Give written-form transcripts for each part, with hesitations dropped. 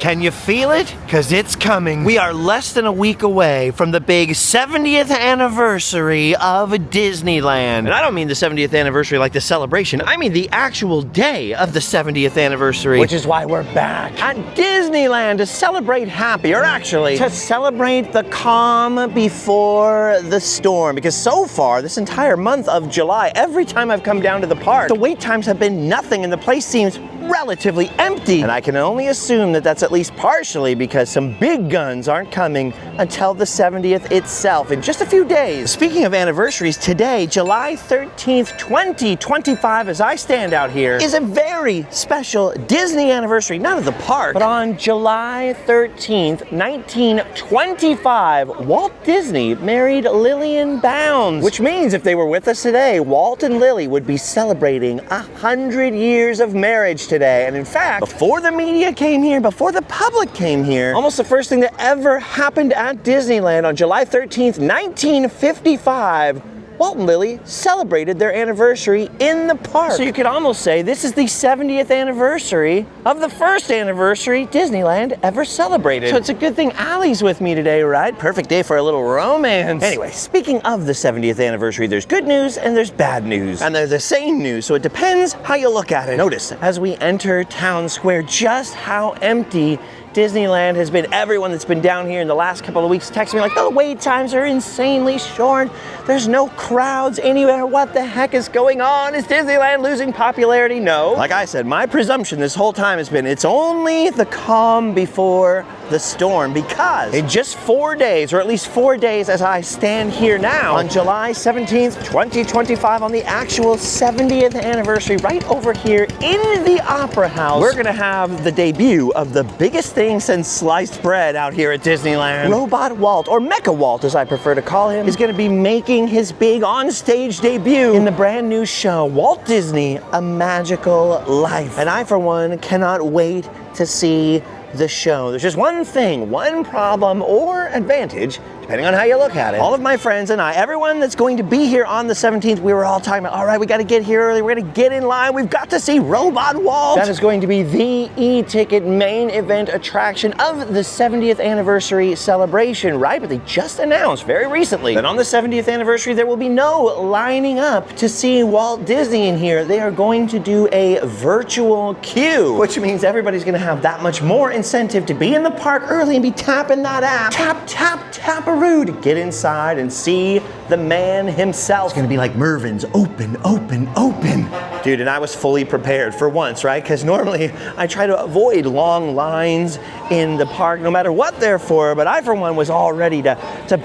Can you feel it? Cause it's coming. We are less than a week away from the big 70th anniversary of Disneyland. And I don't mean the 70th anniversary like the celebration, I mean the actual day of the 70th anniversary. Which is why we're back at Disneyland to celebrate happy, or actually, to celebrate the calm before the storm. Because so far, this entire month of July, every time I've come down to the park, the wait times have been nothing and the place seems relatively empty. And I can only assume that that's at least partially because some big guns aren't coming until the 70th itself in just a few days. Speaking of anniversaries, today, July 13th, 2025, as I stand out here, is a very special Disney anniversary, not of the park, but on July 13th, 1925, Walt Disney married Lillian Bounds, which means if they were with us today, Walt and Lily would be celebrating 100 years of marriage today. And in fact, before the media came here, before the public came here, almost the first thing that ever happened at Disneyland on July 13th, 1955, Walt and Lily celebrated their anniversary in the park. So you could almost say this is the 70th anniversary of the first anniversary Disneyland ever celebrated. So it's a good thing Allie's with me today, right? Perfect day for a little romance. Anyway, speaking of the 70th anniversary, there's good news and there's bad news. And they're the same news, so it depends how you look at it. Notice, as we enter Town Square, just how empty Disneyland has been. Everyone that's been down here in the last couple of weeks texting me like, the wait times are insanely short. There's no crowds anywhere. What the heck is going on? Is Disneyland losing popularity? No. Like I said, my presumption this whole time has been it's only the calm before the storm, because in just 4 days, or at least 4 days as I stand here now, on July 17th, 2025, on the actual 70th anniversary, right over here in the Opera House, we're gonna have the debut of the biggest thing since sliced bread out here at Disneyland. Robot Walt, or Mecha Walt as I prefer to call him, is gonna be making his big on-stage debut in the brand new show, Walt Disney, A Magical Life. And I, for one, cannot wait to see the show. There's just one thing, one problem or advantage, depending on how you look at it. All of my friends and I, everyone that's going to be here on the 17th, we were all talking about, all right, we got to get here early, we're going to get in line, we've got to see Robot Walt. That is going to be the e-ticket main event attraction of the 70th anniversary celebration, right? But they just announced very recently that on the 70th anniversary, there will be no lining up to see Walt Disney in here. They are going to do a virtual queue, which means everybody's going to have that much more incentive to be in the park early and be tapping that app. Tap, tap, tap-a-roo to get inside and see the man himself. It's gonna be like Mervin's open, open, open. Dude, and I was fully prepared for once, right? Because normally I try to avoid long lines in the park, no matter what they're for, but I, for one, was all ready to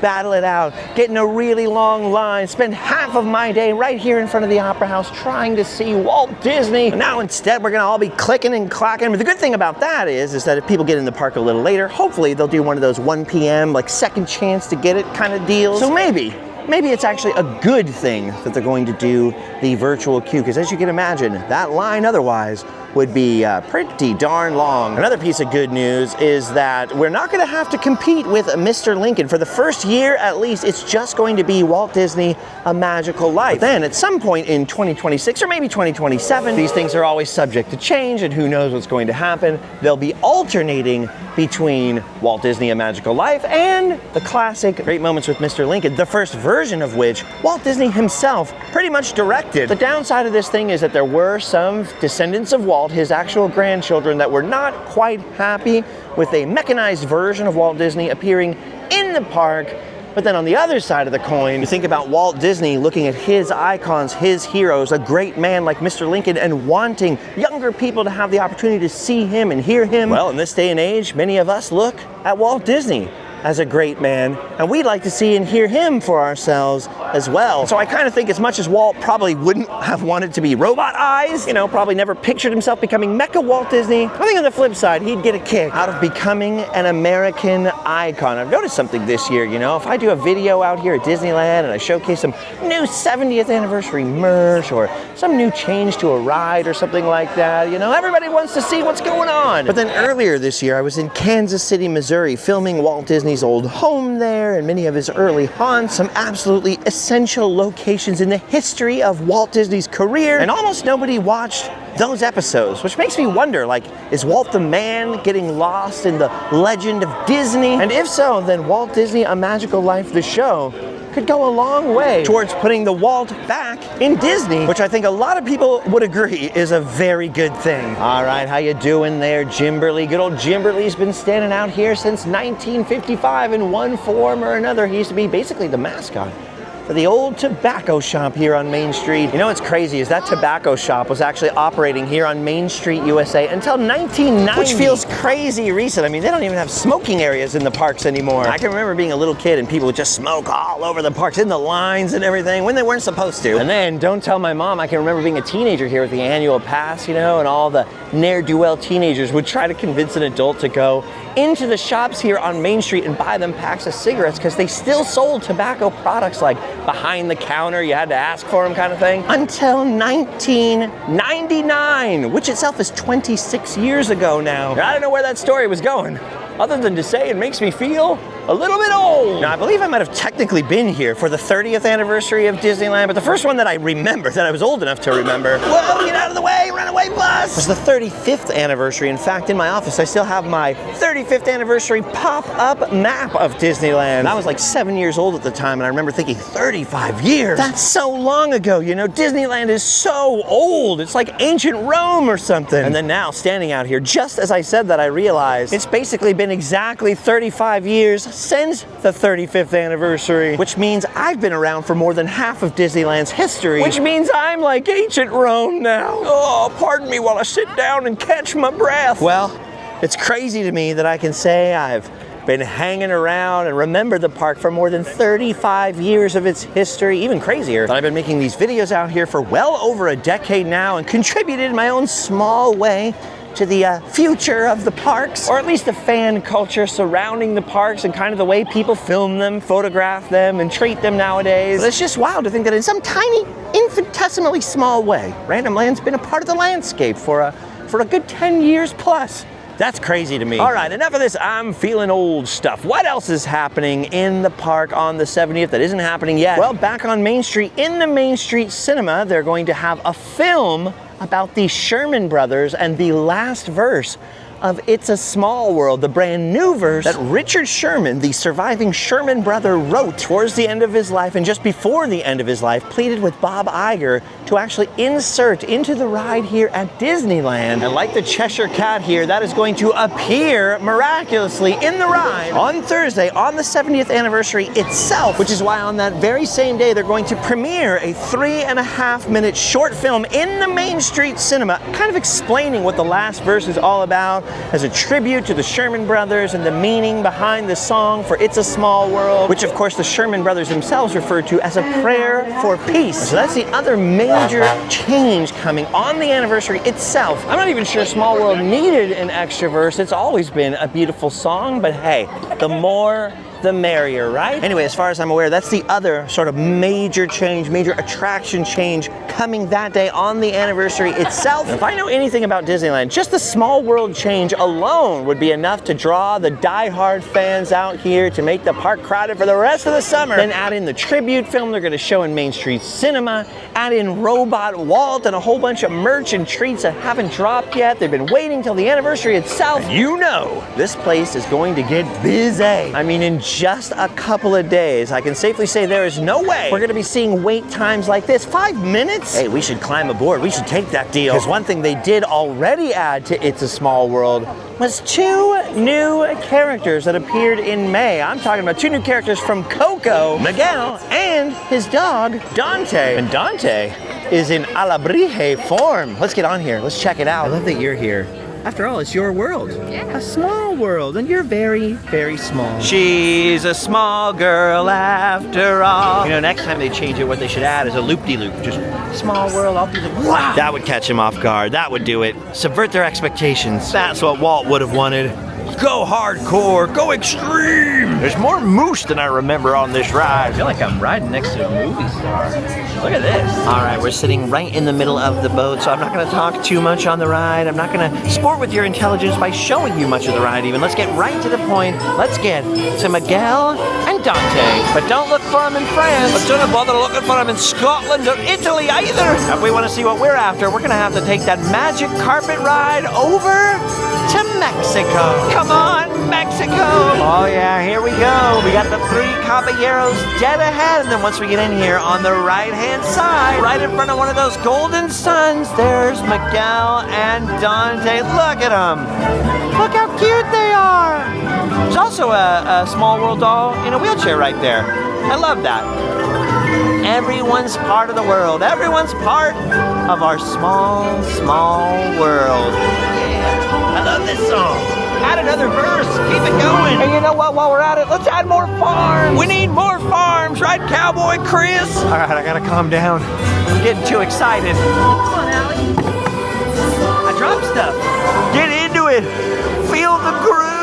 battle it out, get in a really long line, spend half of my day right here in front of the Opera House trying to see Walt Disney. And now instead, we're gonna all be clicking and clacking. But the good thing about that is that if people get in the park a little later, hopefully they'll do one of those 1 p.m. like second chance to get it kind of deals. So maybe it's actually a good thing that they're going to do the virtual queue, because as you can imagine, that line otherwise would be pretty darn long. Another piece of good news is that we're not gonna have to compete with Mr. Lincoln. For the first year at least, it's just going to be Walt Disney, A Magical Life. But then at some point in 2026 or maybe 2027, these things are always subject to change and who knows what's going to happen. They'll be alternating between Walt Disney, A Magical Life and the classic Great Moments with Mr. Lincoln, the first version of which Walt Disney himself pretty much directed. The downside of this thing is that there were some descendants of Walt, his actual grandchildren, that were not quite happy with a mechanized version of Walt Disney appearing in the park. But then on the other side of the coin, you think about Walt Disney looking at his icons, his heroes, a great man like Mr. Lincoln, and wanting younger people to have the opportunity to see him and hear him. Well, in this day and age, many of us look at Walt Disney as a great man, and we'd like to see and hear him for ourselves as well. So I kind of think as much as Walt probably wouldn't have wanted to be Robot Eyes, probably never pictured himself becoming Mecha Walt Disney, I think on the flip side, he'd get a kick out of becoming an American icon. I've noticed something this year, if I do a video out here at Disneyland and I showcase some new 70th anniversary merch or some new change to a ride or something like that, everybody wants to see what's going on. But then earlier this year, I was in Kansas City, Missouri, filming Walt Disney's Disney's old home there and many of his early haunts, some absolutely essential locations in the history of Walt Disney's career, and almost nobody watched those episodes, which makes me wonder, like, is Walt the man getting lost in the legend of Disney? And if so, then Walt Disney, A Magical Life, the show, could go a long way towards putting the Walt back in Disney, which I think a lot of people would agree is a very good thing. All right, how you doing there, Jimberly? Good old Jimberly's been standing out here since 1955 in one form or another. He used to be basically the mascot for the old tobacco shop here on Main Street. You know what's crazy is that tobacco shop was actually operating here on Main Street, USA until 1990. Which feels crazy recent. I mean, they don't even have smoking areas in the parks anymore. I can remember being a little kid and people would just smoke all over the parks, in the lines and everything, when they weren't supposed to. And then, don't tell my mom, I can remember being a teenager here with the annual pass, you know, and all the ne'er-do-well teenagers would try to convince an adult to go into the shops here on Main Street and buy them packs of cigarettes because they still sold tobacco products, like behind the counter, you had to ask for them kind of thing. Until 1999, which itself is 26 years ago now. I don't know where that story was going, other than to say it makes me feel a little bit old. Now, I believe I might have technically been here for the 30th anniversary of Disneyland, but the first one that I remember, that I was old enough to remember, whoa, get out of the way, runaway bus, was the 35th anniversary. In fact, in my office, I still have my 35th anniversary pop-up map of Disneyland. I was like 7 years old at the time, and I remember thinking, 35 years? That's so long ago, you know? Disneyland is so old. It's like ancient Rome or something. And then now, standing out here, just as I said that, I realized it's basically been exactly 35 years since the 35th anniversary, which means I've been around for more than half of Disneyland's history, which means I'm like ancient Rome now. Oh, pardon me while I sit down and catch my breath. Well, it's crazy to me that I can say I've been hanging around and remember the park for more than 35 years of its history. Even crazier, that I've been making these videos out here for well over a decade now and contributed in my own small way to the future of the parks, or at least the fan culture surrounding the parks and kind of the way people film them, photograph them, and treat them nowadays. It's just wild to think that in some tiny, infinitesimally small way, Randomland's been a part of the landscape for a good 10 years plus. That's crazy to me. All right, enough of this I'm feeling old stuff. What else is happening in the park on the 70th that isn't happening yet? Well, back on Main Street, in the Main Street Cinema, they're going to have a film about the Sherman Brothers and the last verse of It's a Small World, the brand new verse that Richard Sherman, the surviving Sherman brother, wrote towards the end of his life, and just before the end of his life, pleaded with Bob Iger to actually insert into the ride here at Disneyland. And like the Cheshire Cat here, that is going to appear miraculously in the ride on Thursday, on the 70th anniversary itself, which is why on that very same day, they're going to premiere a 3.5-minute short film in the Main Street Cinema, kind of explaining what the last verse is all about, as a tribute to the Sherman Brothers and the meaning behind the song for It's a Small World, which of course the Sherman Brothers themselves referred to as a prayer for peace. So that's the other major change coming on the anniversary itself. I'm not even sure Small World needed an extra verse. It's always been a beautiful song, but hey, the more the merrier, right? Anyway, as far as I'm aware, that's the other sort of major change, major attraction change coming that day on the anniversary itself. If I know anything about Disneyland, just the Small World change alone would be enough to draw the die-hard fans out here to make the park crowded for the rest of the summer. Then add in the tribute film they're going to show in Main Street Cinema, add in Robot Walt and a whole bunch of merch and treats that haven't dropped yet. They've been waiting till the anniversary itself. And you know, this place is going to get busy. I mean, in just a couple of days, I can safely say there is no way we're going to be seeing wait times like this. 5 minutes? Hey, we should climb aboard. We should take that deal. Because one thing they did already add to It's a Small World was 2 new characters that appeared in May. I'm talking about 2 new characters from Coco, Miguel, and his dog, Dante. And Dante is in Alabrije form. Let's get on here. Let's check it out. I love that you're here. After all, it's your world. Yeah. A small world, and you're very, very small. She's a small girl after all. You know, next time they change it, what they should add is a loop-de-loop. Just small world, all these. Wow! That would catch them off guard. That would do it. Subvert their expectations. That's what Walt would have wanted. Go hardcore, go extreme. There's more moose than I remember on this ride. I feel like I'm riding next to a movie star. Look at this. All right, we're sitting right in the middle of the boat, so I'm not gonna talk too much on the ride. I'm not gonna sport with your intelligence by showing you much of the ride even. Let's get right to the point. Let's get to Miguel and Dante. But don't look for them in France. But don't bother looking for them in Scotland or Italy either. If we wanna see what we're after, we're gonna have to take that magic carpet ride over to Mexico. Come on, Mexico. Oh yeah, here we go. We got the 3 caballeros dead ahead, and then once we get in here on the right-hand side, right in front of one of those golden suns, there's Miguel and Dante. Look at them. Look how cute they are. There's also a Small World doll in a wheelchair right there. I love that. Everyone's part of the world. Everyone's part of our small, small world. Yeah, I love this song. Add another verse, keep it going. And you know what, while we're at it, let's add more farms. We need more farms, right, Cowboy Chris? All right, I gotta calm down. I'm getting too excited. Come on, Allie. I dropped stuff. Get into it. Feel the groove.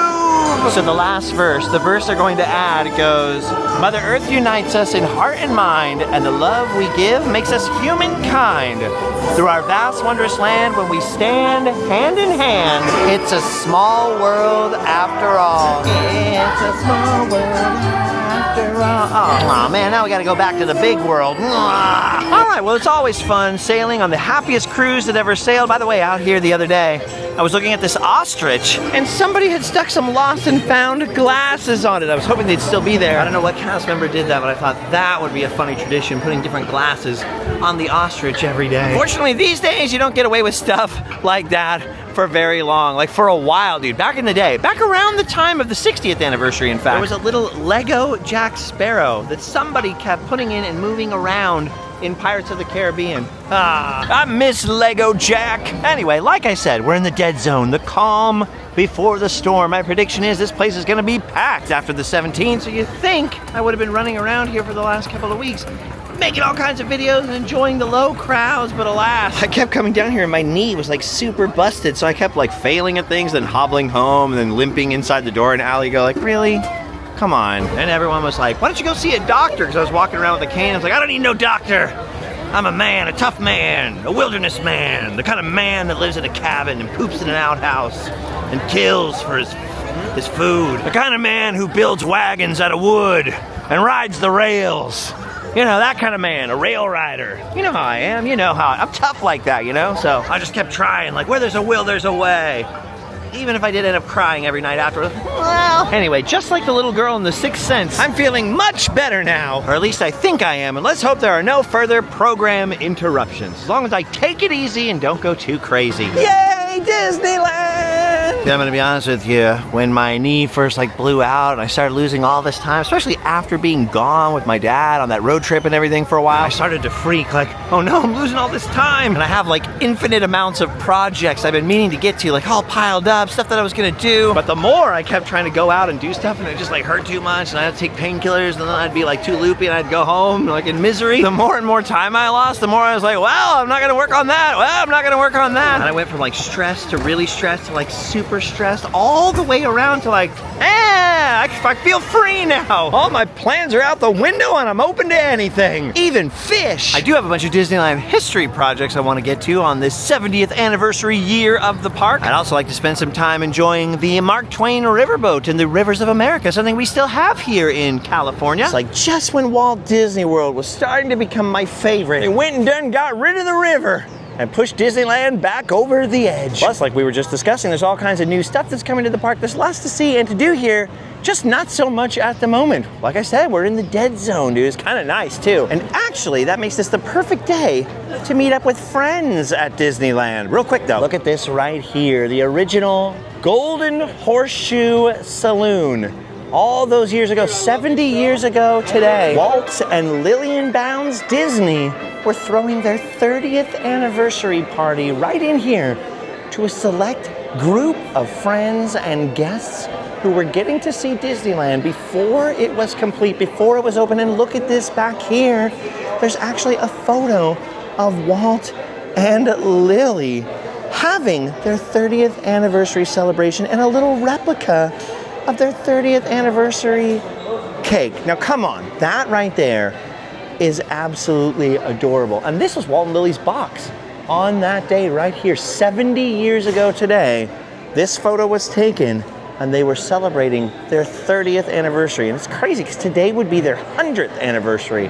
So the last verse, the verse they're going to add goes, Mother Earth unites us in heart and mind, and the love we give makes us humankind. Through our vast, wondrous land, when we stand hand in hand, it's a small world after all. It's a small world after all. Oh man, now we gotta go back to the big world. All right, well, it's always fun sailing on the happiest cruise that ever sailed. By the way, out here the other day, I was looking at this ostrich, and somebody had stuck some lost and found glasses on it. I was hoping they'd still be there. I don't know what cast member did that, but I thought that would be a funny tradition, putting different glasses on the ostrich every day. Unfortunately, these days, you don't get away with stuff like that for very long. Like for a while, dude. Back in the day, back around the time of the 60th anniversary, in fact, there was a little Lego Jack Sparrow that somebody kept putting in and moving around in Pirates of the Caribbean. I miss Lego Jack. Anyway, like I said, we're in the dead zone, the calm before the storm. My prediction is this place is gonna be packed after the 17th, so you think I would have been running around here for the last couple of weeks, making all kinds of videos and enjoying the low crowds, but alas, I kept coming down here and my knee was like super busted, so I kept like failing at things, then hobbling home, and then limping inside the door, and Allie go like, really? Come on. And everyone was like, why don't you go see a doctor? Because I was walking around with a cane. I was like, I don't need no doctor. I'm a man, a tough man, a wilderness man, the kind of man that lives in a cabin and poops in an outhouse and kills for his food. The kind of man who builds wagons out of wood and rides the rails. You know, that kind of man, a rail rider. You know how I am, you know how I'm tough like that, you know? So I just kept trying, like, where there's a will, there's a way. Even if I did end up crying every night after. Well, anyway, just like the little girl in The Sixth Sense, I'm feeling much better now. Or at least I think I am, and let's hope there are no further program interruptions. As long as I take it easy and don't go too crazy. Yay, Disneyland! Yeah, I'm gonna be honest with you, when my knee first like blew out and I started losing all this time, especially after being gone with my dad on that road trip and everything for a while, I started to freak like, oh no, I'm losing all this time. And I have like infinite amounts of projects I've been meaning to get to, like all piled up, stuff that I was gonna do. But the more I kept trying to go out and do stuff and it just like hurt too much and I had to take painkillers and then I'd be like too loopy and I'd go home like in misery. The more and more time I lost, the more I was like, well, I'm not gonna work on that. Well, I'm not gonna work on that. And I went from like stressed to really stressed to like super stressed all the way around to like, I feel free now. All my plans are out the window and I'm open to anything, even fish. I do have a bunch of Disneyland history projects I want to get to on this 70th anniversary year of the park. I'd also like to spend some time enjoying the Mark Twain riverboat in the rivers of America, something we still have here in California. It's like just when Walt Disney World was starting to become my favorite, they went and done got rid of the river and push Disneyland back over the edge. Plus, like we were just discussing, there's all kinds of new stuff that's coming to the park. There's lots to see and to do here, just not so much at the moment. Like I said, we're in the dead zone, dude. It's kind of nice too. And actually, that makes this the perfect day to meet up with friends at Disneyland. Real quick though, look at this right here, the original Golden Horseshoe Saloon. All those years ago, 70 years ago today, Walt and Lillian Bounds Disney were throwing their 30th anniversary party right in here to a select group of friends and guests who were getting to see Disneyland before it was complete, before it was open. And look at this back here. There's actually a photo of Walt and Lily. having their 30th anniversary celebration and a little replica of their 30th anniversary cake. Now come on, that right there is absolutely adorable. And this was Walt and Lily's box on that day right here. 70 years ago today, this photo was taken and they were celebrating their 30th anniversary. And it's crazy because today would be their 100th anniversary,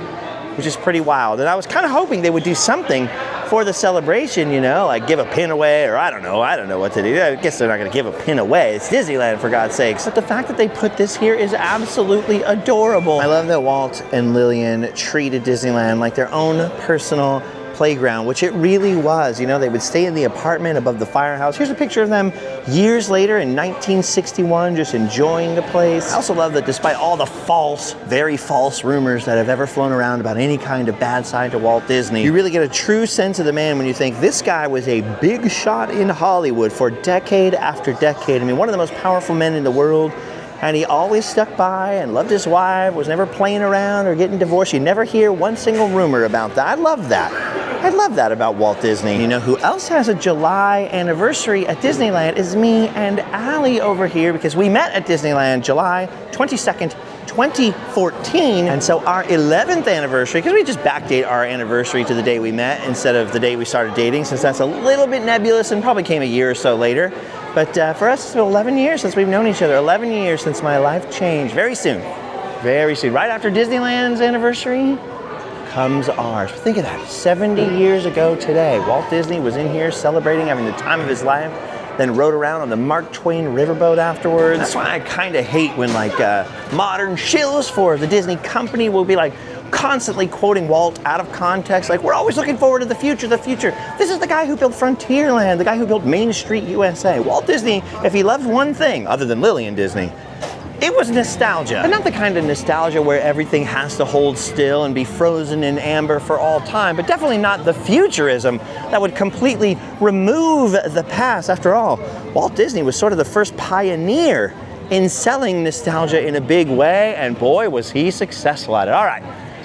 which is pretty wild. And I was kind of hoping they would do something for the celebration, you know, like give a pin away, or I don't know what to do. I guess they're not gonna give a pin away. It's Disneyland, for God's sakes. But the fact that they put this here is absolutely adorable. I love that Walt and Lillian treated Disneyland like their own personal playground, which it really was. You know, they would stay in the apartment above the firehouse. Here's a picture of them years later in 1961, just enjoying the place. I also love that despite all the false, very false rumors that have ever flown around about any kind of bad side to Walt Disney, you really get a true sense of the man when you think this guy was a big shot in Hollywood for decade after decade. I mean, one of the most powerful men in the world, and he always stuck by and loved his wife, was never playing around or getting divorced. You never hear one single rumor about that. I love that. I love that about Walt Disney. You know who else has a July anniversary at Disneyland is me and Allie over here, because we met at Disneyland July 22nd, 2014. And so our 11th anniversary, because we just backdate our anniversary to the day we met instead of the day we started dating, since that's a little bit nebulous and probably came a year or so later. But for us, it's been 11 years since we've known each other. 11 years since my life changed. Very soon. Very soon. Right after Disneyland's anniversary comes ours. Think of that. 70 years ago today, Walt Disney was in here celebrating, having the time of his life, then rode around on the Mark Twain riverboat afterwards. That's why I kind of hate when like modern shills for the Disney company will be like constantly quoting Walt out of context. Like, we're always looking forward to the future, the future. This is the guy who built Frontierland, the guy who built Main Street USA. Walt Disney, if he loved one thing other than Lillian Disney, it was nostalgia. But not the kind of nostalgia where everything has to hold still and be frozen in amber for all time, but definitely not the futurism that would completely remove the past. After all, Walt Disney was sort of the first pioneer in selling nostalgia in a big way, and boy, was he successful at it. All right.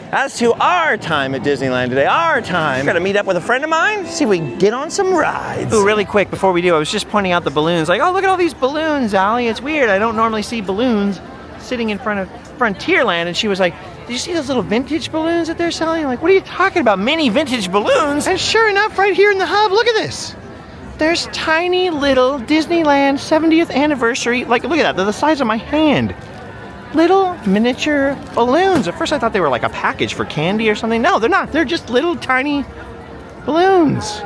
As to our time at Disneyland today, our time, we're gonna meet up with a friend of mine, see if we can get on some rides. Ooh, really quick before we do, I was just pointing out the balloons. Like, oh, look at all these balloons, Allie. It's weird. I don't normally see balloons sitting in front of Frontierland. And she was like, did you see those little vintage balloons that they're selling? I'm like, what are you talking about? Mini vintage balloons? And sure enough, right here in the hub, look at this. There's tiny little Disneyland 70th anniversary. Like, look at that. They're the size of my hand. Little miniature balloons. At first I thought they were like a package for candy or something. No, they're not. They're just little tiny balloons.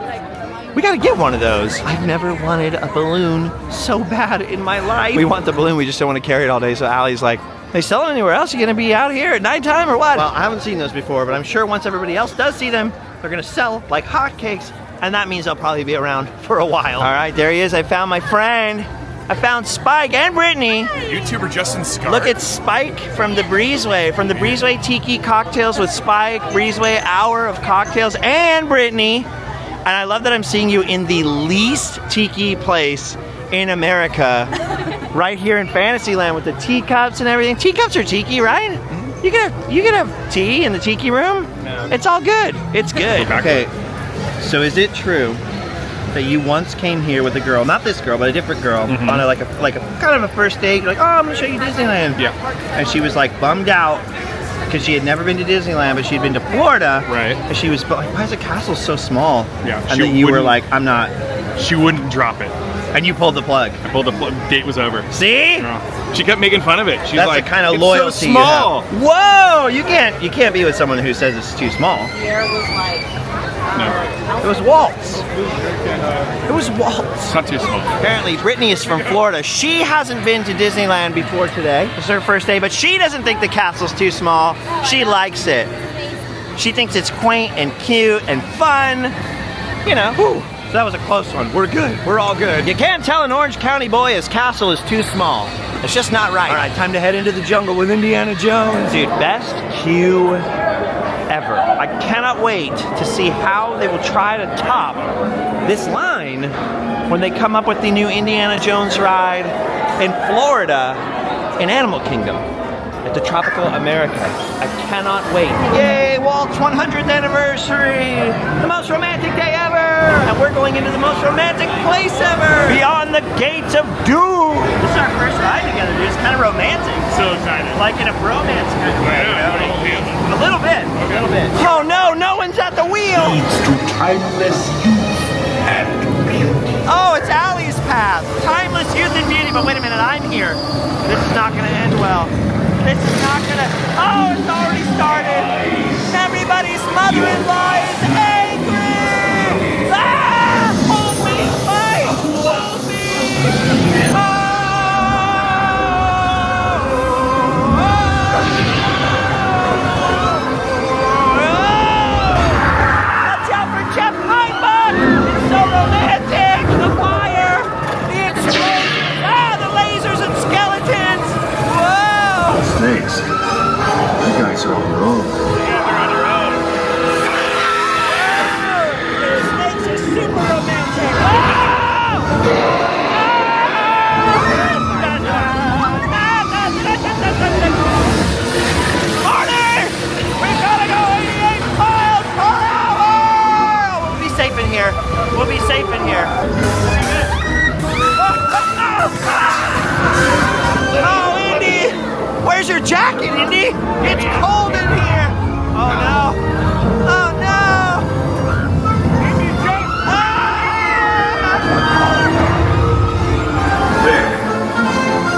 We gotta get one of those. I've never wanted a balloon so bad in my life. We want the balloon, we just don't want to carry it all day. So Allie's like, they sell them anywhere else? You gonna be out here at nighttime or what? Well, I haven't seen those before, but I'm sure once everybody else does see them, they're gonna sell like hotcakes. And that means they'll probably be around for a while. All right, there he is. I found my friend. I found Spike and Brittany. YouTuber Justin Scar. Look at Spike from the Breezeway. From the Breezeway Tiki Cocktails with Spike, Breezeway Hour of Cocktails, and Brittany. And I love that I'm seeing you in the least tiki place in America. Right here in Fantasyland with the teacups and everything. Teacups are tiki, right? Mm-hmm. You can have tea in the tiki room? No. It's all good. It's good. Okay, so is it true that you once came here with a girl, not this girl, but a different girl, on a, like a kind of a first date? You're like, oh, I'm gonna show you Disneyland. Yeah. And she was like bummed out because she had never been to Disneyland, but she had been to Florida. Right. And she was like, why is the castle so small? Yeah. And then you were like, I'm not. She wouldn't drop it. And you pulled the plug. I pulled the plug. Date was over. See? Yeah. She kept making fun of it. She's That's like, the kind of loyalty it's so small. You have. Whoa! You can't be with someone who says it's too small. Pierre was like, no. It was Walt's. It was Walt's. It's not too small. Apparently, Brittany is from Florida. She hasn't been to Disneyland before today. It's her first day, but she doesn't think the castle's too small. She likes it. She thinks it's quaint and cute and fun. You know. Whew. So that was a close one. We're good. We're all good. You can't tell an Orange County boy his castle is too small. It's just not right. All right, time to head into the jungle with Indiana Jones. Dude, best queue ever. I cannot wait to see how they will try to top this line when they come up with the new Indiana Jones ride in Florida in Animal Kingdom at the Tropical America. I cannot wait. Yay, Walt's 100th anniversary! The most romantic day ever! And we're going into the most romantic place ever. Beyond the gates of doom. This is our first ride together, dude. It's kind of romantic. So excited. Like in a bromance kind of way. Yeah, A little bit. A little bit. Oh no, no one's at the wheel. Leads to timeless youth and beauty. Oh, it's Allie's path. Timeless youth and beauty. But wait a minute, I'm here. This is not going to end well. This is not going to... Oh, it's already started. Everybody's mother-in-law is angry. Ah! Hold me, Mike. Hold me. Watch out for Jeff Heimbach. It's so romantic. The fire, the explosions, the lasers and skeletons. Whoa. Snakes. You guys are on your own. The snakes are super romantic. Marty! We gotta go 88 miles per hour! We'll be safe in here. We'll be safe in here. Oh, Indy! Where's your jacket, Indy? It's cold in here. Oh no! Oh no!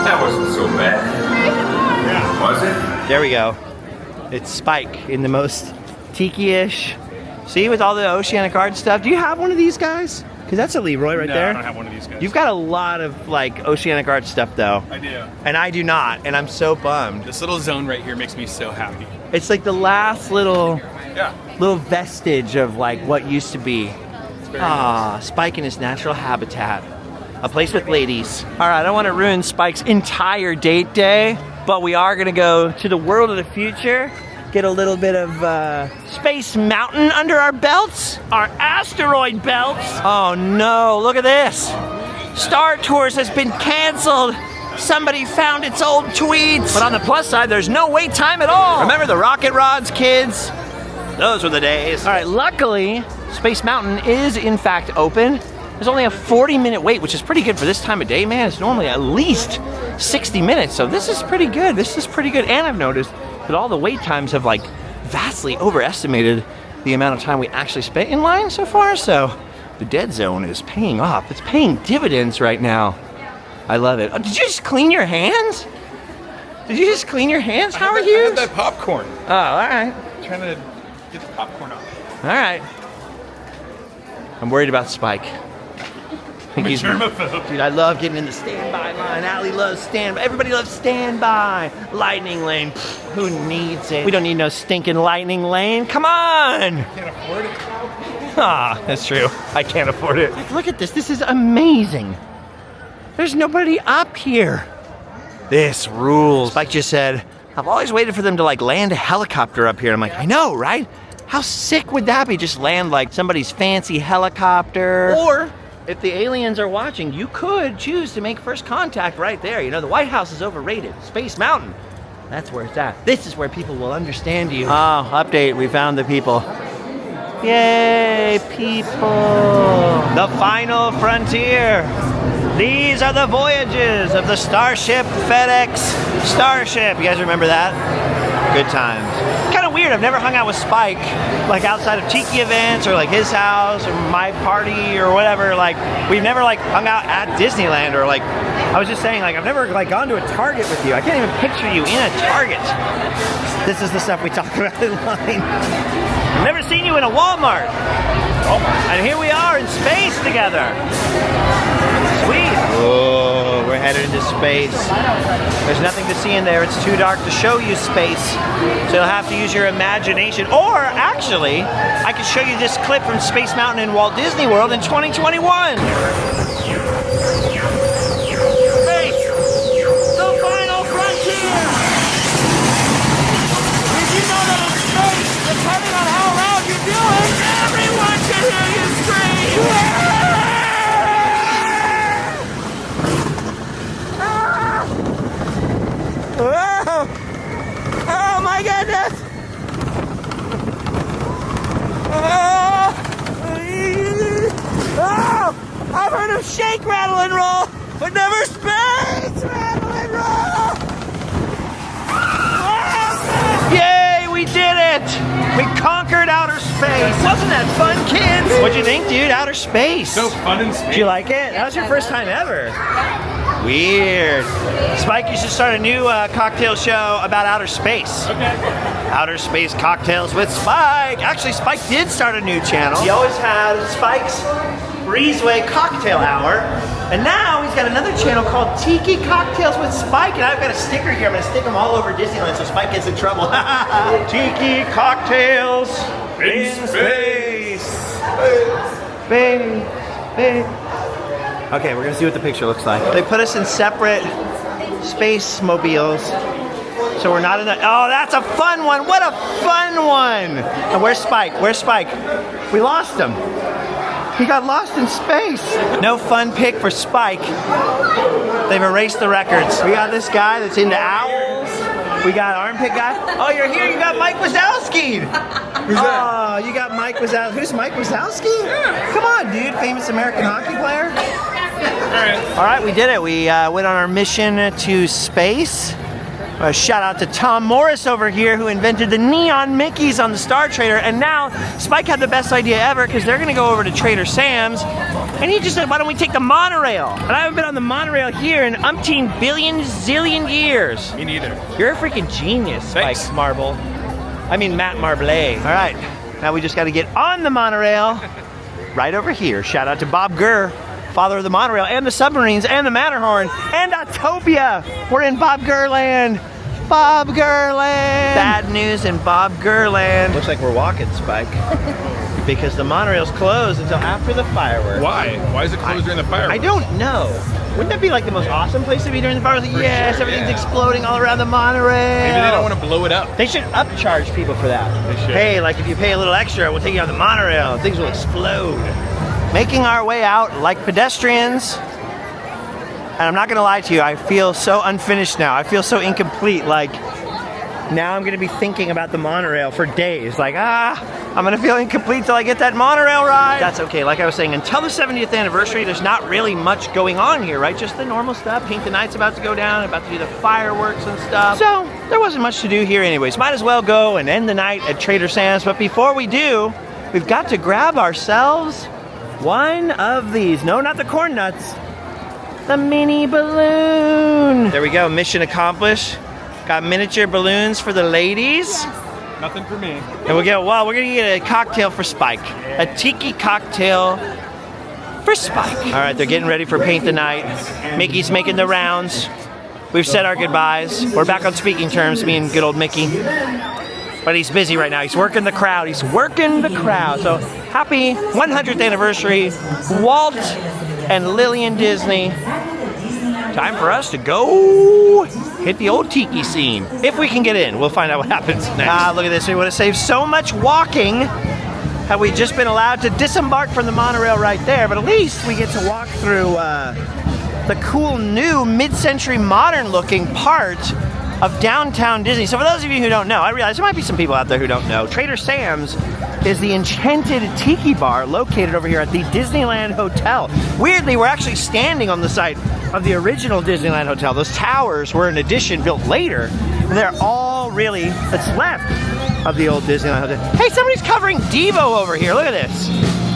That wasn't so bad. Was it? There we go. It's Spike in the most Tiki-ish. See, with all the Oceanic Art stuff. Do you have one of these guys? Because that's a Leroy right No, there. I don't have one of these guys. You've got a lot of like Oceanic Art stuff though. I do. And I do not, and I'm so bummed. This little zone right here makes me so happy. It's like the last little Yeah. vestige of like what used to be. Ah, Spike in his natural habitat. A place with ladies. All right, I don't want to ruin Spike's entire date day, but we are gonna go to the world of the future, get a little bit of Space Mountain under our belts, our asteroid belts. Oh no, look at this. Star Tours has been canceled. Somebody found its old tweets. But on the plus side, there's no wait time at all. Remember the rocket rods, kids? Those were the days. All right, luckily, Space Mountain is in fact open. There's only a 40-minute wait, which is pretty good for this time of day, man. It's normally at least 60 minutes, so this is pretty good. This is pretty good, and I've noticed that all the wait times have like vastly overestimated the amount of time we actually spent in line so far, so the dead zone is paying off. It's paying dividends right now. I love it. Oh, did you just clean your hands? Did you just clean your hands, Howard I Hughes? had that popcorn. Oh, all right. I'm trying to get the popcorn off. All right. I'm worried about Spike. I think he's- Germaphobe. Dude, I love getting in the standby line. Allie loves standby. Everybody loves standby. Lightning lane. Pfft, who needs it? We don't need no stinking lightning lane. Come on. Can't afford it. Ah, that's true. I can't afford it. Like, look at this. This is amazing. There's nobody up here. This rules. Spike just said, I've always waited for them to like land a helicopter up here. I'm like, I know, right? How sick would that be? Just land like somebody's fancy helicopter. Or if the aliens are watching, you could choose to make first contact right there. You know, the White House is overrated. Space Mountain, that's where it's at. This is where people will understand you. Oh, update, we found the people. Yay, people. The final frontier. These are the voyages of the Starship FedEx Starship. You guys remember that? Good times. Kind of weird, I've never hung out with Spike, like outside of Tiki events or like his house or my party or whatever. Like, we've never like hung out at Disneyland or like, I was just saying, like, I've never like gone to a Target with you. I can't even picture you in a Target. This is the stuff we talk about in line. I've never seen you in a Walmart. And here we are in space together. Sweet. Oh, we're headed into space. There's nothing to see in there. It's too dark to show you space. So you'll have to use your imagination. Or actually, I could show you this clip from Space Mountain in Walt Disney World in 2021. Space, the final frontier. Did you know that in space, depending on how loud you're doing, everyone can hear you scream. Whoa! Oh my goodness! Oh! I've heard of shake, rattle, and roll, but never space, rattle, and roll. Yay, we did it! We conquered outer space. Wasn't that fun, kids? What'd you think, dude? Outer space. So fun in space. Did you like it? That was your first time ever. Weird. Spike, you should start a new cocktail show about outer space. Okay. Outer Space Cocktails with Spike. Actually, Spike did start a new channel. He always had Spike's Breezeway Cocktail Hour. And now he's got another channel called Tiki Cocktails with Spike. And I've got a sticker here. I'm going to stick them all over Disneyland so Spike gets in trouble. Tiki Cocktails in space. Space. Okay, we're going to see what the picture looks like. They put us in separate space mobiles. So we're not in the, oh, that's a fun one. What a fun one. And where's Spike? Where's Spike? We lost him. He got lost in space. No fun pick for Spike. They've erased the records. We got this guy that's into owls. We got armpit guy. Oh, you're here. You got Mike Wazowski. Who's that? Oh, you got Mike Wazowski. Who's Mike Wazowski? Yeah. Come on, dude. Famous American hockey player. Alright. All right, we did it. We went on our mission to space. Shout out to Tom Morris over here who invented the neon Mickeys on the Star Trader. And now Spike had the best idea ever because they're going to go over to Trader Sam's. And he just said, why don't we take the monorail? And I haven't been on the monorail here in umpteen billion zillion years. Me neither. You're a freaking genius, Spike Thanks. Marble. I mean, Matt Marble. All right, now we just got to get on the monorail right over here. Shout out to Bob Gurr, father of the monorail and the submarines and the Matterhorn and Autopia. We're in Bob Gurr land. Bob Gurr land. Bad news in Bob Gurr land. Looks like we're walking, Spike. Because the monorail's closed until after the fireworks. Why? Why is it closed during the fireworks? I don't know. Wouldn't that be like the most awesome place to be during the fireworks? Like, yes, sure, everything's yeah. exploding all around the monorail. Maybe they don't want to blow it up. They should upcharge people for that. They should. Hey, like if you pay a little extra, we'll take you on the monorail. Things will explode. Making our way out like pedestrians. And I'm not gonna lie to you, I feel so unfinished now. I feel so incomplete. Like, now I'm gonna be thinking about the monorail for days. Like, I'm gonna feel incomplete till I get that monorail ride. That's okay, like I was saying, until the 70th anniversary, there's not really much going on here, right? Just the normal stuff. Paint the Night's about to go down, about to do the fireworks and stuff. So, there wasn't much to do here anyways. Might as well go and end the night at Trader Sam's. But before we do, we've got to grab ourselves one of these. No, not the corn nuts. The mini balloon. There we go, mission accomplished. Got miniature balloons for the ladies. Nothing for me. And we're gonna get a cocktail for Spike. A tiki cocktail for Spike. All right, they're getting ready for Paint the Night. Mickey's making the rounds. We've said our goodbyes. We're back on speaking terms, me and good old Mickey. But he's busy right now. He's working the crowd. He's working the crowd. So happy 100th anniversary, Walt and Lillian Disney. Time for us to go hit the old tiki scene. If we can get in, we'll find out what happens next. Look at this. We would have saved so much walking had we just been allowed to disembark from the monorail right there. But at least we get to walk through the cool new mid-century modern looking part of downtown Disney. So for those of you who don't know, I realize there might be some people out there who don't know, Trader Sam's is the Enchanted Tiki bar located over here at the Disneyland Hotel. Weirdly, we're actually standing on the site of the original Disneyland Hotel. Those towers were an addition built later, and they're all really that's left of the old Disneyland Hotel. Hey, somebody's covering Devo over here. Look at this.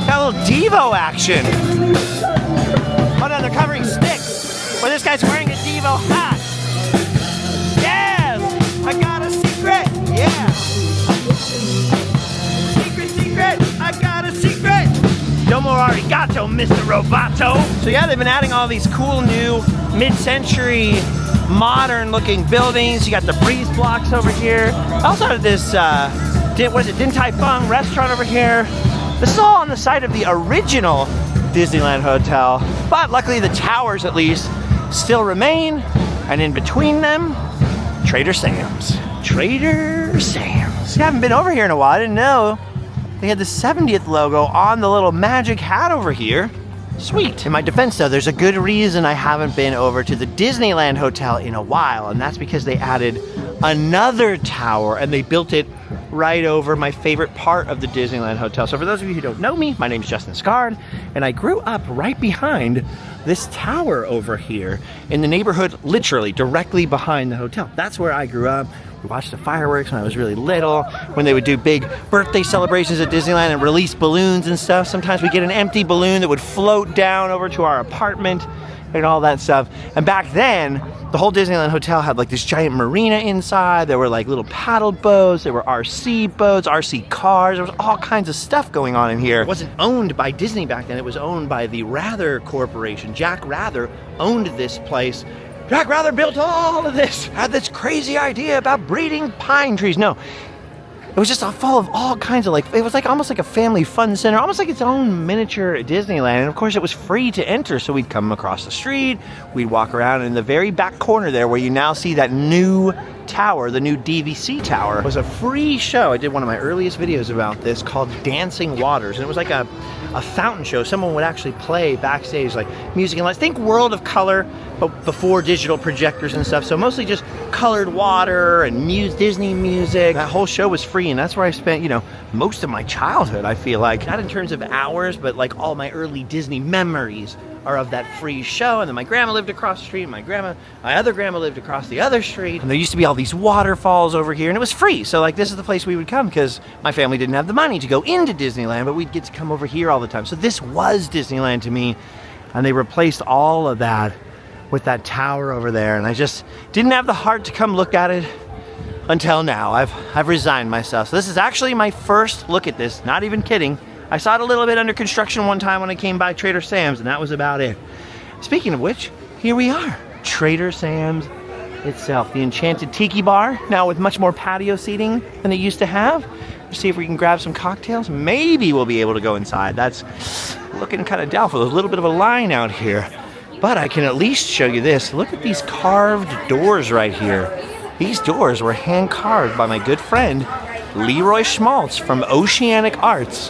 Got a little Devo action. Oh no, they're covering sticks. Well, this guy's wearing a Devo hat. Yes! I got a secret! Yeah! Secret! I got a secret! Domo arigato, Mr. Roboto! So yeah, they've been adding all these cool new mid-century modern looking buildings. You got the breeze blocks over here. Also had this, Din Tai Fung restaurant over here. This is all on the site of the original Disneyland Hotel. But luckily the towers at least still remain. And in between them, Trader Sam's. Trader Sam's. I haven't been over here in a while. I didn't know they had the 70th logo on the little magic hat over here. Sweet. In my defense though, there's a good reason I haven't been over to the Disneyland Hotel in a while, and that's because they added another tower and they built it right over my favorite part of the Disneyland Hotel. So for those of you who don't know me, my name's Justin Scard, and I grew up right behind this tower over here in the neighborhood, literally directly behind the hotel. That's where I grew up. We watched the fireworks when I was really little, when they would do big birthday celebrations at Disneyland and release balloons and stuff. Sometimes we get an empty balloon that would float down over to our apartment and all that stuff. And back then, the whole Disneyland Hotel had like this giant marina inside. There were like little paddle boats, there were RC boats, RC cars. There was all kinds of stuff going on in here. It wasn't owned by Disney back then, it was owned by the Rather Corporation. Jack Rather owned this place. Jack Rather built all of this, had this crazy idea about breeding pine trees. No, it was just full of all kinds of it was like almost like a family fun center, almost like its own miniature Disneyland. And of course it was free to enter, so we'd come across the street, we'd walk around in the very back corner there where you now see that new tower, the new DVC tower, was a free show. I did one of my earliest videos about this called Dancing Waters, and it was like a fountain show. Someone would actually play backstage like music and lights. Think World of Color, but before digital projectors and stuff. So mostly just colored water and Disney music. That whole show was free, and that's where I spent, you know, most of my childhood, I feel like. Not in terms of hours, but like all my early Disney memories are of that free show. And then my grandma lived across the street, my other grandma lived across the other street, and there used to be all these waterfalls over here, and it was free. So like this is the place we would come because my family didn't have the money to go into Disneyland, but we'd get to come over here all the time. So this was Disneyland to me, and they replaced all of that with that tower over there, and I just didn't have the heart to come look at it until now. I've resigned myself. So this is actually my first look at this, not even kidding. I saw it a little bit under construction one time when I came by Trader Sam's, and that was about it. Speaking of which, here we are. Trader Sam's itself. The Enchanted Tiki bar, now with much more patio seating than it used to have. Let's see if we can grab some cocktails. Maybe we'll be able to go inside. That's looking kind of doubtful. There's a little bit of a line out here. But I can at least show you this. Look at these carved doors right here. These doors were hand carved by my good friend, Leroy Schmaltz from Oceanic Arts.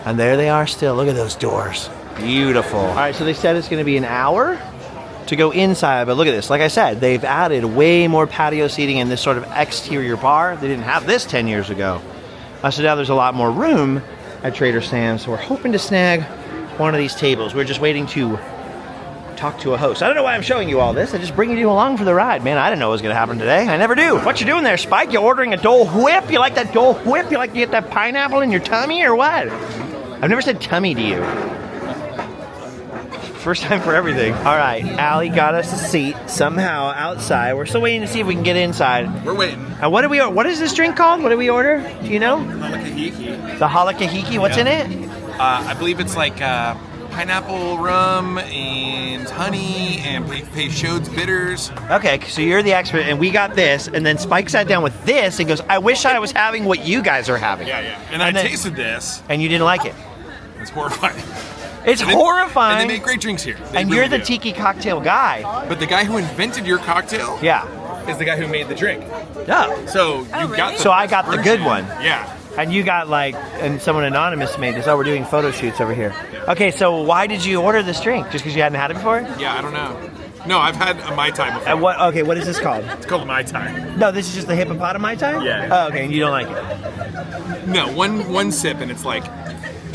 And there they are still. Look at those doors. Beautiful. All right, so they said it's gonna be an hour to go inside, but look at this. Like I said, they've added way more patio seating in this sort of exterior bar. They didn't have this 10 years ago. So now there's a lot more room at Trader Sam's. So we're hoping to snag one of these tables. We're just waiting to talk to a host. I don't know why I'm showing you all this. I'm just bringing you along for the ride. Man, I didn't know what was gonna happen today. I never do. What you doing there, Spike? You ordering a Dole Whip? You like that Dole Whip? You like to get that pineapple in your tummy or what? I've never said tummy to you. First time for everything. All right, Allie got us a seat somehow outside. We're still waiting to see if we can get inside. We're waiting. And what is this drink called? What did we order? Do you know? Halakahiki. The halakahiki. What's in it? I believe it's like pineapple rum and honey and Peychaud's bitters. Okay, so you're the expert, and we got this, and then Spike sat down with this and goes, I wish I was having what you guys are having. Yeah. And I tasted this. And you didn't like it. It's horrifying. It's horrifying. And they make great drinks here. And you're the tiki cocktail guy. But the guy who invented your cocktail is the guy who made the drink. Yeah. So you got the So I got the good one. Yeah. And you got and someone anonymous made this. Oh, we're doing photo shoots over here. Okay, so why did you order this drink? Just because you hadn't had it before? Yeah, I don't know. No, I've had a Mai Tai before. And what is this called? It's called Mai Tai. No, this is just the hippopotamus Mai Tai? Yeah. Oh, okay, and you don't like it? No, one sip and it's like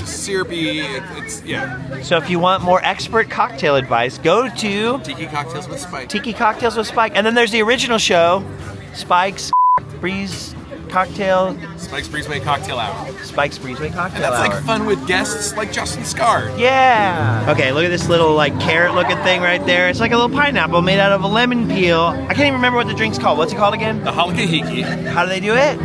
syrupy. It's yeah. So if you want more expert cocktail advice, go to Tiki Cocktails with Spike. Tiki Cocktails with Spike. And then there's the original show, Spike's Breeze Cocktail. Spike's Breezeway Cocktail Hour. Spike's Breezeway Cocktail And that's Hour. like fun with guests like Justin Scard. Yeah. Okay, look at this little like carrot looking thing right there. It's like a little pineapple made out of a lemon peel. I can't even remember what the drink's called. What's it called again? The halakahiki. How do they do it?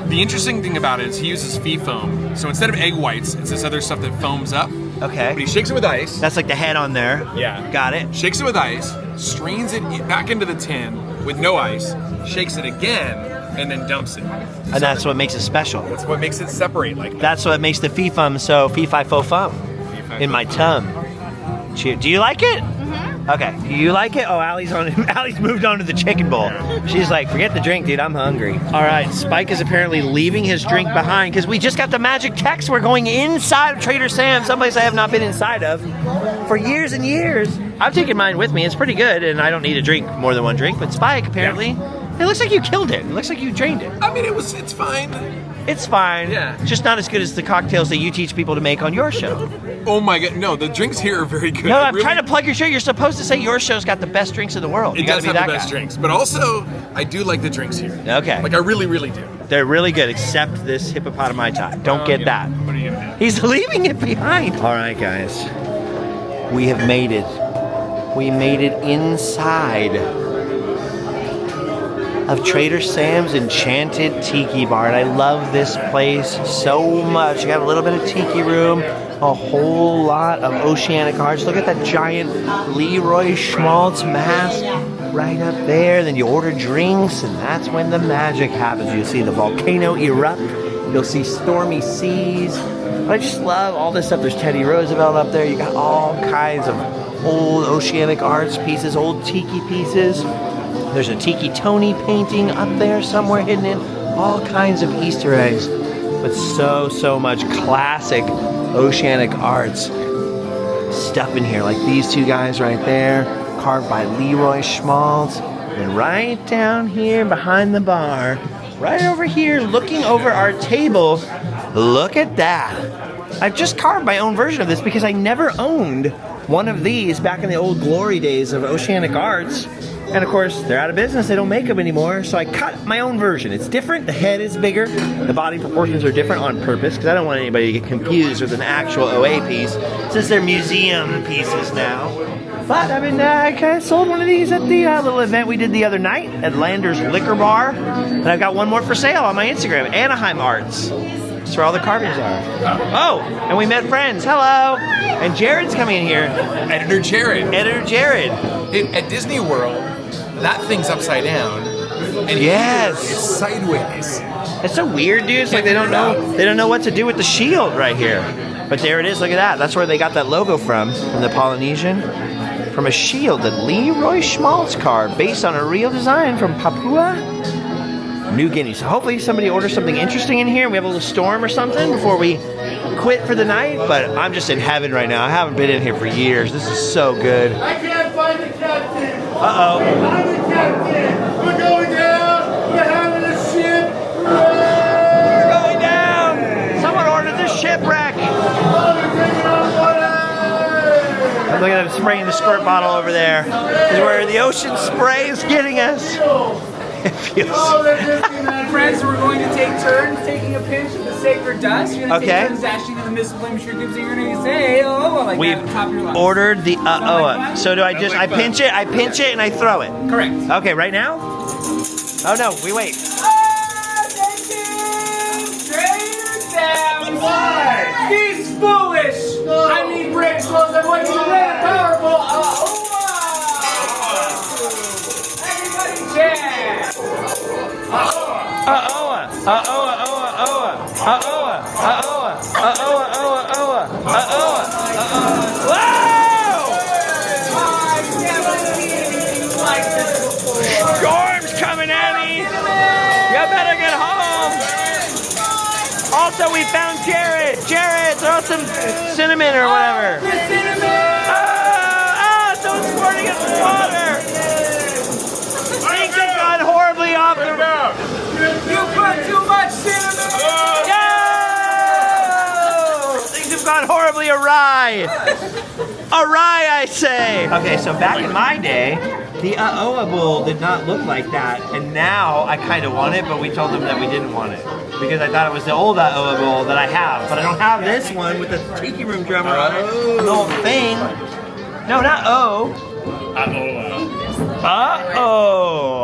The interesting thing about it is he uses fee foam. So instead of egg whites, it's this other stuff that foams up. Okay. But he shakes it with ice. That's like the head on there. Yeah. Got it. Shakes it with ice, strains it back into the tin with no ice, shakes it again, and then dumps it. And that's what makes it special. That's what makes it separate like that. That's what makes the fee-fum so fee-fi-fo-fum in my tum. Do you like it? Okay. Do you like it? Oh, Allie's moved on to the chicken bowl. She's like, forget the drink, dude. I'm hungry. All right. Spike is apparently leaving his drink behind because we just got the magic text. We're going inside of Trader Sam's, someplace I have not been inside of for years and years. I've taken mine with me. It's pretty good, and I don't need to drink more than one drink. But Spike apparently It looks like you killed it. It looks like you drained it. I mean, it's fine. It's fine. Yeah. Just not as good as the cocktails that you teach people to make on your show. Oh my God, no, the drinks here are very good. No, I'm trying to plug your show. You're supposed to say your show's got the best drinks in the world. It You gotta does be have that the best guy. drinks, but also, I do like the drinks here. Okay. Like, I really, really do. They're really good, except this hippopotami tie. Don't get that. What are you gonna do? He's leaving it behind. All right, guys. We have made it. We made it inside of Trader Sam's Enchanted Tiki Bar. And I love this place so much. You got a little bit of tiki room, a whole lot of oceanic arts. Look at that giant Leroy Schmaltz mask right up there. Then you order drinks, and that's when the magic happens. You'll see the volcano erupt. You'll see stormy seas. I just love all this stuff. There's Teddy Roosevelt up there. You got all kinds of old oceanic arts pieces, old tiki pieces. There's a Tiki Tony painting up there somewhere hidden in. All kinds of Easter eggs. But so much classic oceanic arts stuff in here. Like these two guys right there, carved by Leroy Schmaltz. And right down here behind the bar, right over here looking over our table, look at that. I've just carved my own version of this because I never owned one of these back in the old glory days of oceanic arts. And of course, they're out of business. They don't make them anymore. So I cut my own version. It's different. The head is bigger. The body proportions are different on purpose because I don't want anybody to get confused with an actual OA piece since they're museum pieces now. But I mean, I kind of sold one of these at the little event we did the other night at Lander's Liquor Bar. And I've got one more for sale on my Instagram, Anaheim Arts. That's where all the carvings are. Oh, and we met friends. Hello. And Jared's coming in here. Editor Jared. Editor Jared. At Disney World, that thing's upside down. And Yes. here, it's sideways. It's so weird, dude. It's like they don't know what to do with the shield right here. But there it is. Look at that. That's where they got that logo from the Polynesian. From a shield that Leroy Schmaltz carved based on a real design from Papua New Guinea. So hopefully somebody orders something interesting in here and we have a little storm or something before we quit for the night. But I'm just in heaven right now. I haven't been in here for years. This is so good. I can't find the captain. Uh-oh. I'm the captain. We're going down. We're having a ship. We're going down. Someone ordered the shipwreck. Oh, we're taking on water. Look at them spraying the squirt bottle over there. This is where the ocean spray is getting us. It feels... Oh, they're Disneyland. Friends, we're going to take turns taking a pinch of the sacred dust. You're going to Okay. take turns dashing to the mist flame sure gives you. You're going to say, hey, oh, like We've that at the top of your lungs. ordered the So do I just, I pinch it and I throw it? Correct. Okay, right now? Oh no, we wait. Thank you! Trader Sam's! Why? He's foolish! I need brave clothes. I'm going to be really powerful. Everybody chant! I've never seen anything like this before. Storm's coming, Annie. You better get home. Also, we found Jared. Jared, throw some cinnamon or whatever. The cinnamon! Don't squirting in the water. Things have gone horribly off the road. You put too much cinnamon! No! Things have gone horribly awry. Awry, I say. Okay, so back in my day, the Aoa Bowl did not look like that, and now I kind of want it, but we told them that we didn't want it because I thought it was the old Aoa Bowl that I have, but I don't have this one with the Tiki Room drummer on it. The whole thing. No, not O. Uh-oh.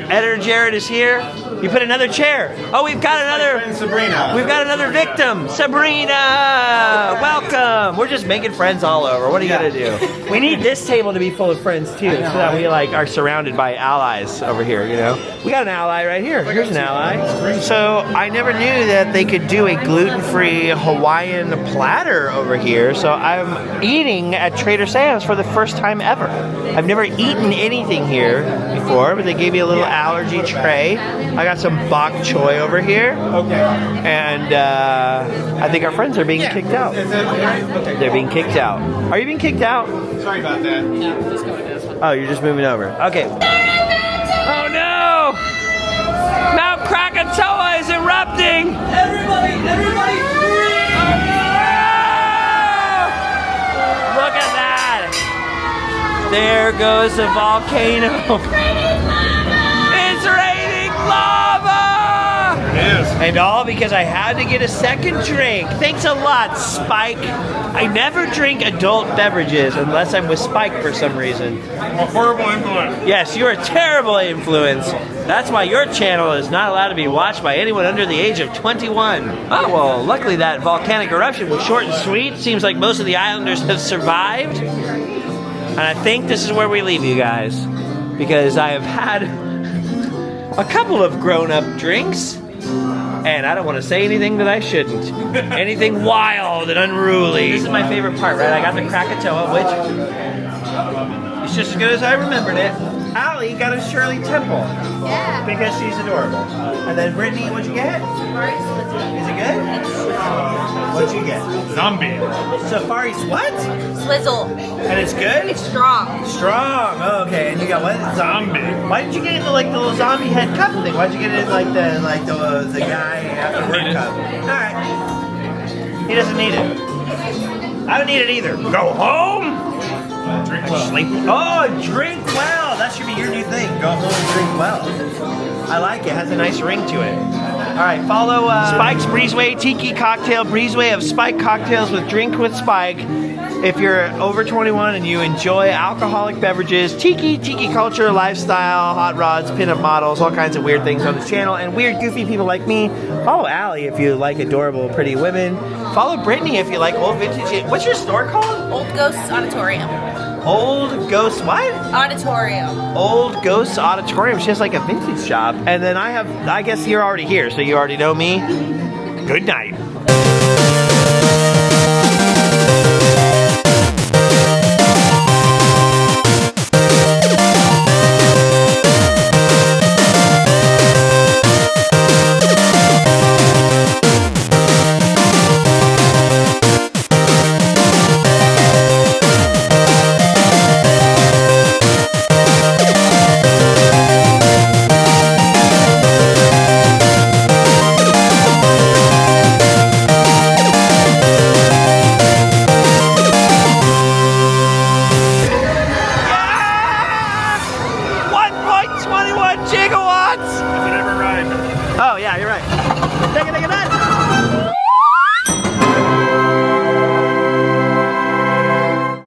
Editor Jared is here. You put another chair. Oh, we've got another. Sabrina. We've got another victim. Sabrina, welcome. We're just making friends all over. What are you gonna do? We need this table to be full of friends too, so that we like are surrounded by allies over here. You know, we got an ally right here. Here's an ally. So I never knew that they could do a gluten-free Hawaiian platter over here. So I'm eating at Trader Sam's for the first time ever. I've never eaten anything here before, but they gave me a little allergy tray. I got some bok choy over here. Okay. And I think our friends are being kicked out. They're being kicked out. Are you being kicked out? Sorry about that. Oh, you're just moving over. Okay. Oh no! Mount Krakatoa is erupting! Everybody scream! Look at that! There goes the volcano. It's raining lava! It is. And all because I had to get a second drink. Thanks a lot, Spike. I never drink adult beverages unless I'm with Spike for some reason. A horrible influence. Yes, you're a terrible influence. That's why your channel is not allowed to be watched by anyone under the age of 21. Oh, well, luckily that volcanic eruption was short and sweet. Seems like most of the islanders have survived. And I think this is where we leave you guys. Because I have had a couple of grown-up drinks. And I don't want to say anything that I shouldn't. Anything wild and unruly. This is my favorite part, right? I got the Krakatoa, which is just as good as I remembered it. Allie got a Shirley Temple. Yeah. Because she's adorable. And then Brittany, what'd you get? Is it good? What'd you get? Zombie. Safari's what? Swizzle. And it's good? It's strong. Strong. Oh, okay. And you got what? Zombie. Why did you get into like the little zombie head cup thing? Why'd you get it in like the guy after work cup? All right. He doesn't need it. I don't need it either. Go home. Drink well. Sleep. Oh, drink well. That should be your new thing. Go home and drink well. I like it. Has a nice ring to it. All right, follow Spike's Breezeway Tiki Cocktail. Breezeway of Spike cocktails with Drink with Spike. If you're over 21 and you enjoy alcoholic beverages, tiki culture, lifestyle, hot rods, pinup models, all kinds of weird things on this channel, and weird, goofy people like me. Follow Allie if you like adorable, pretty women. Follow Brittany if you like old vintage. What's your store called? Old Ghosts Auditorium. Old Ghost what? Auditorium. Old Ghosts Auditorium. She has like a vintage shop. And then I guess you're already here, so you already know me. Good night. Gigawatts! That's an ever ride. Oh yeah, you're right. Take it